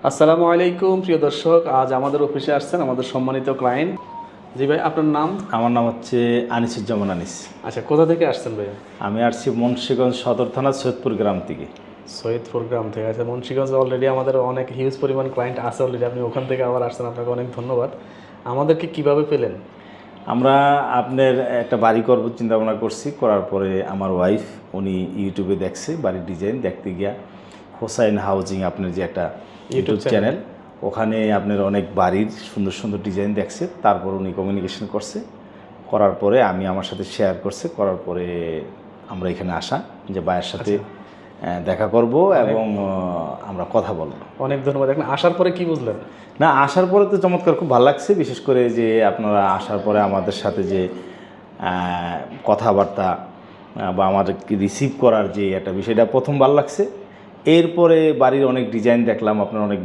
আসসালামু আলাইকুম প্রিয় দর্শক, আজ আমাদের অফিসে আসছেন আমাদের সম্মানিত ক্লায়েন্ট। জি ভাই, আপনার নাম? আমার নাম হচ্ছে আনিসুজ্জামান আনিস। আচ্ছা, কোথা থেকে আসছেন ভাই? আমি আসছি মুন্সিগঞ্জ সদর থানা সৈয়দপুর গ্রাম থেকে। সৈয়দপুর গ্রাম থেকে। আচ্ছা, মুন্সিগঞ্জে অলরেডি আমাদের অনেক হিউজ পরিমাণ ক্লায়েন্ট আছে অলরেডি, আপনি ওখান থেকে আবার আসছেন, আপনাকে অনেক ধন্যবাদ। আমাদেরকে কিভাবে পেলেন? আমরা আপনার একটা বাড়ি করব চিন্তা ভাবনা করছি, করার পরে আমার ওয়াইফ উনি ইউটিউবে দেখছে বাড়ির ডিজাইন দেখতে গিয়া হোসাইন হাউজিং আপনার যে একটা ইউটিউব চ্যানেল, ওখানে আপনার অনেক বাড়ির সুন্দর সুন্দর ডিজাইন দেখছে। তারপর উনি কমিউনিকেশন করছে, করার পরে আমি আমার সাথে শেয়ার করছে, করার পরে আমরা এখানে আসা যে ভাইয়ের সাথে দেখা করব এবং আমরা কথা বলবো। অনেক ধন্যবাদ। এখন আসার পরে কি বুঝলেন? না, আসার পরে তো চমৎকার, খুব ভালো লাগছে। বিশেষ করে যে আপনারা আসার পরে আমাদের সাথে যে কথাবার্তা বা আমাদেরকে রিসিভ করার যে একটা বিষয়টা প্রথম ভালো লাগছে। এরপরে বাড়ির অনেক ডিজাইন দেখলাম, আপনার অনেক